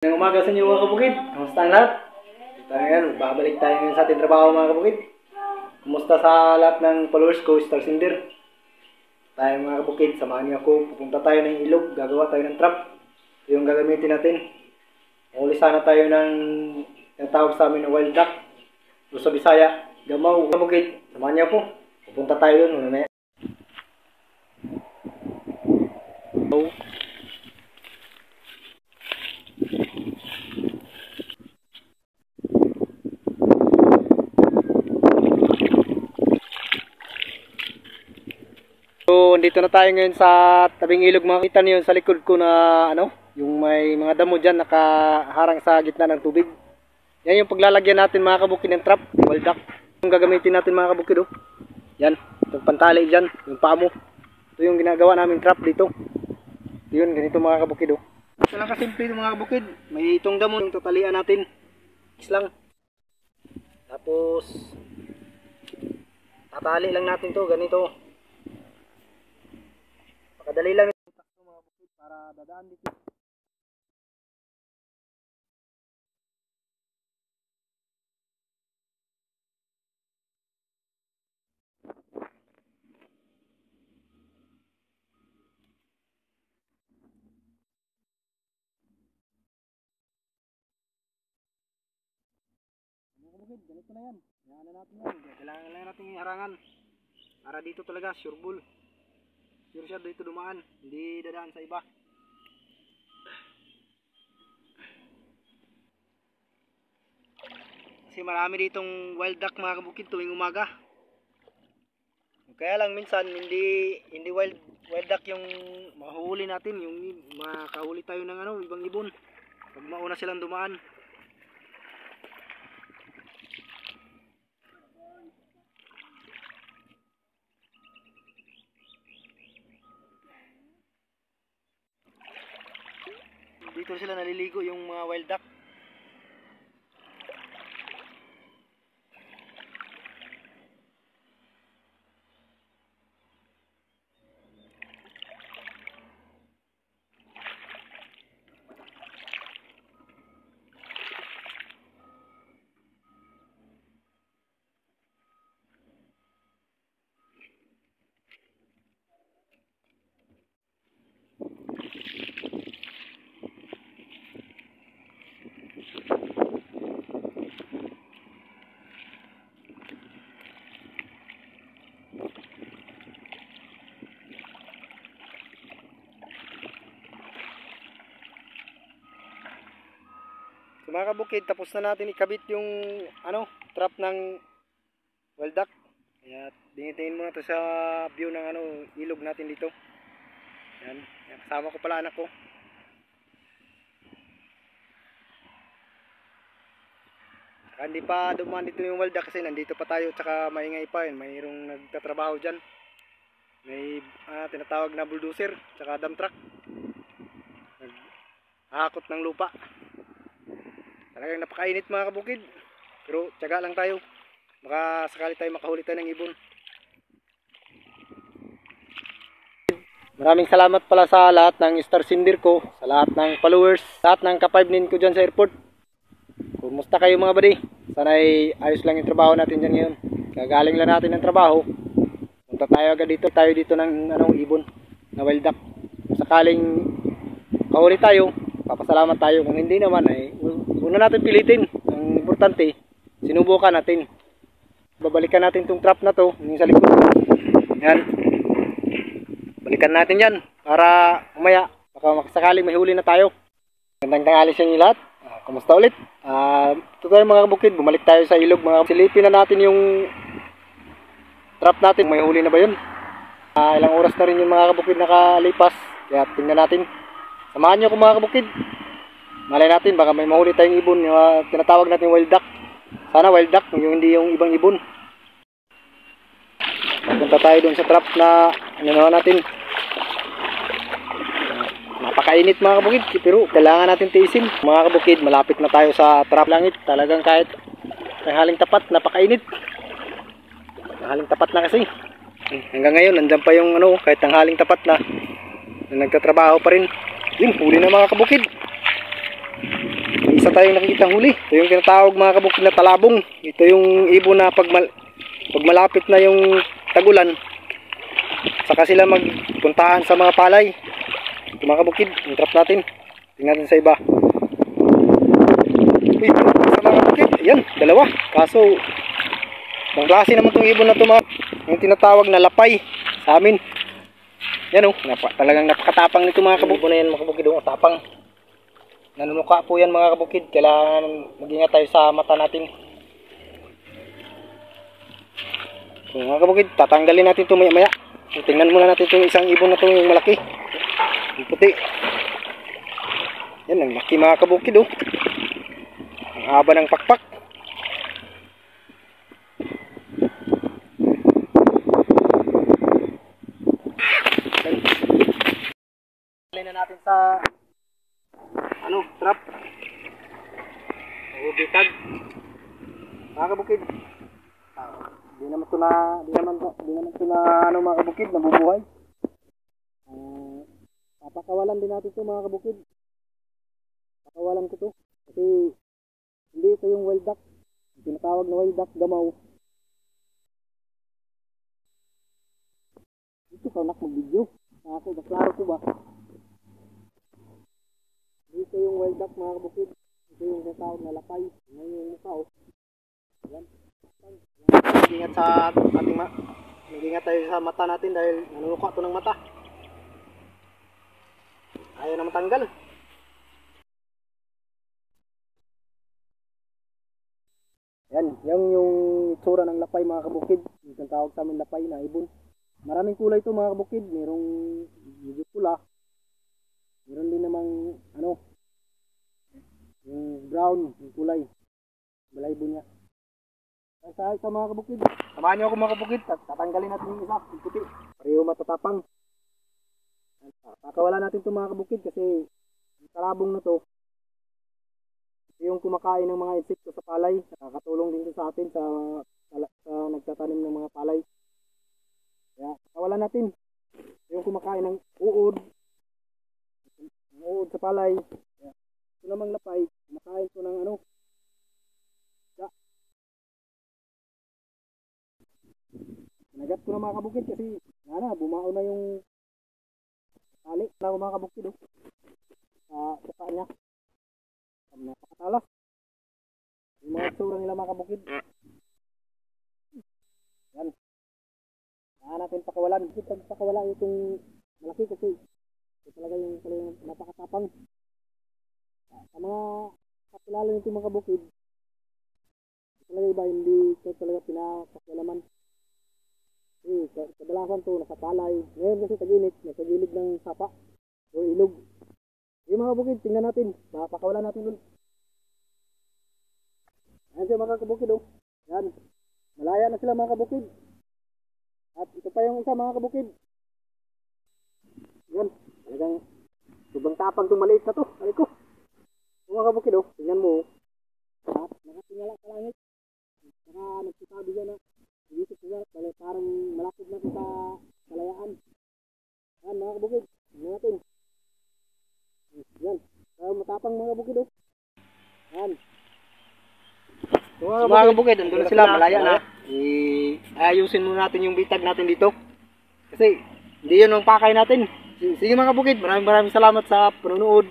Ng umaga sa inyo mga kabukid. Kamusta ang lahat? Ngayon, babalik tayo ngayon sa ating trabaho mga kabukid. Kumusta sa lahat ng followers ko, Star Cinder? Tayo mga kabukid, samahan niyo ako. Pupunta tayo ng ilog, gagawa tayo ng trap. Ito yung gagamitin natin. Uli sana tayo ng tawag sa amin na wild duck. Doon sa Bisaya, Gamaw. Mga kabukid, samahan niyo ako. Pupunta tayo doon. Mamaya. So, dito na tayo ngayon sa tabing ilog. Makita niyo sa likod ko na yung may mga damo dyan nakaharang sa gitna ng tubig. Yan yung paglalagyan natin mga kabukid ng trap, wild duck. Yung gagamitin natin mga kabukid, oh. Yan, itong pantali dyan, yung paa mo. Ito yung ginagawa namin trap dito. Yun, ganito mga kabukid, oh. Ito lang kasimple mga kabukid. May itong damo yung tatalian natin. Islang. Tapos tatali lang natin to, ganito. Kadali lang ito mga bukid para dadaan dito. Mga bukid, ganito na yan. Yan na natin yan. Kailangan lang natin yung harangan. Para dito talaga, sure bull. Sure siya dito dumaan, hindi dadaan sa iba. Kasi marami ditong wild duck mga kabukid tuwing umaga. Kaya lang minsan hindi wild duck yung mahuli natin, yung makahuli tayo ng ibang ibon. Pag mauna silang dumaan. Dito sila naliligo yung mga wild duck. So mga kabukid, tapos na natin ikabit yung trap ng wild duck. Kaya tingin muna to sa view ng ilog natin dito. Yan, kasama ko pala anak ko. Saka hindi pa dumaan dito yung wild duck kasi nandito pa tayo, tsaka maingay pa yun. Mayroong nagtatrabaho dyan. May tinatawag na bulldozer, tsaka dump truck. Naghahakot ng lupa. Talagang napakainit mga kabukid. Pero tiyaga lang tayo. Baka sakali tayo makahuli tayo ng ibon. Maraming salamat pala sa lahat ng Star Cinder ko, sa lahat ng followers, lahat ng ka-5nin ko dyan sa airport. Kumusta kayo mga buddy? Sana ay ayos lang yung trabaho natin dyan ngayon. Kagaling lang natin ng trabaho. Punta tayo agad dito. Tayo dito ng ibon na wild duck. Kung sakaling kahuli tayo, papasalamat tayo. Kung hindi naman ay huwag na natin pilitin. Ang importante, sinubukan natin. Babalikan natin tong trap na to, yung sa likod. Yan. Balikan natin yan para umaya, baka makasakaling may huli na tayo. Gandang tanghali sa inyo lahat. Kumusta ulit? Ito tayo mga kabukid, bumalik tayo sa ilog. Silipin na natin yung trap natin. May huli na ba yun? Ilang oras na rin yung mga kabukid nakalipas. Kaya tingnan natin. Samahan nyo ako mga kabukid. Malay natin, baka may mahuli tayong ibon. Yung tinatawag natin wild duck. Sana wild duck, yung hindi yung ibang ibon. Punta tayo dun sa trap na natin. Napakainit mga kabukid, pero kailangan natin tiisin. Mga kabukid, malapit na tayo sa trap langit. Talagang kahit tanghaling tapat, napakainit. Tanghaling tapat na kasi. Hanggang ngayon, nandyan pa yung kahit tanghaling tapat na nagtatrabaho pa rin. Yun, huli na mga kabukid. isa tayong nakikitang huli. Ito yung tinatawag mga kabukid na talabong. Ito yung ibon na pag malapit na yung tagulan, saka sila magpuntahan sa mga palay. Ito mga kabukid, yung trap natin. Tingnan natin sa iba. Uy, sa mga kabukid, ayan, dalawa. Kaso, ang klase naman itong ibon na ito mga, yung tinatawag na lapay sa amin. Yan o, talagang napakatapang nito mga kabukid. Ibon na yan mga kabukid, tapang. Nanunuka po yan mga kabukid. Kailangan mag-ingat tayo sa mata natin. So, mga kabukid, tatanggalin natin ito maya maya. So, tingnan muna natin itong isang ibon na ito, yung malaki, yung puti. Yan, ang laki mga kabukid oh. Ang haba ng pakpak. Tanggalin na natin sa trap o bitag mga kabukid. Di naman ito na mga kabukid, nabubuhay. Papakawalan din natin ito mga kabukid. Pakawalan ko ito kasi hindi ito yung wild duck, yung tinatawag na wild duck gamaw. Ito ka nak mag-video ako, baklaro ko ba? Dito yung wild duck mga kabukid. Ito yung tinatawag na lapay. Ngayon yung mukha oh. Yan. Mag-ingat sa ating mag-ingat tayo sa mata natin dahil nanunuka ito ng mata. Ayaw na matanggal. Yan, yung itsura ng lapay mga kabukid. Yung tinatawag sa amin lapay na ibon. Maraming kulay ito mga kabukid. Merong medyo pula. Meron din namang yung brown, yung kulay. Balaybo niya. Sa mga kabukid, samahan niyo ako mga kabukid. Tatanggalin natin yung isa, yung puti. Pareho matatapang. Pakawala natin ito mga kabukid kasi yung talabong na to, yung kumakain ng mga insekto sa palay. Nakakatulong din ito sa atin sa nagtatanim ng mga palay. Kaya pakawala natin yung kumakain ng uod sa palay. Kaya, ito namang lapay, kumakain ito ng nagat ko na mga kabukid kasi bumao na yung tali na mga kabukid sa paa niya. Napakatalas yung mga tsura nila mga kabukid. Yan, natin pakawalan. Pakawala itong malaki kasi ito talaga yung napakatapang. Sa mga kapilala nito mga kabukid, talaga iba hindi ito talaga pinakakialaman. Kadalasan to nasa palay. Ngayon kasi tag-init, nasa gilid ng sapa o ilog. Yung mga kabukid, tingnan natin. Pakawalan natin dun. Ayan siya mga kabukid oh. Yan, malaya na sila mga kabukid. At ito pa yung isa mga kabukid. Yan, talagang sobrang tapang itong maliit na to. Ay ko, mga kabukid oh, tingnan mo oh. Nakatingala sa langit. Nagsasabi siya na dito siya, parang malapit na ito sa kalayaan. Yan mga kabukid, tingnan natin. Yan, matapang mga kabukid oh. Yan. So, mga kabukid, andun na sila, malaya na. Ayusin muna natin yung bitag natin dito. Kasi hindi yun ang pakay natin. Sige mga kabukid, maraming salamat sa panonood.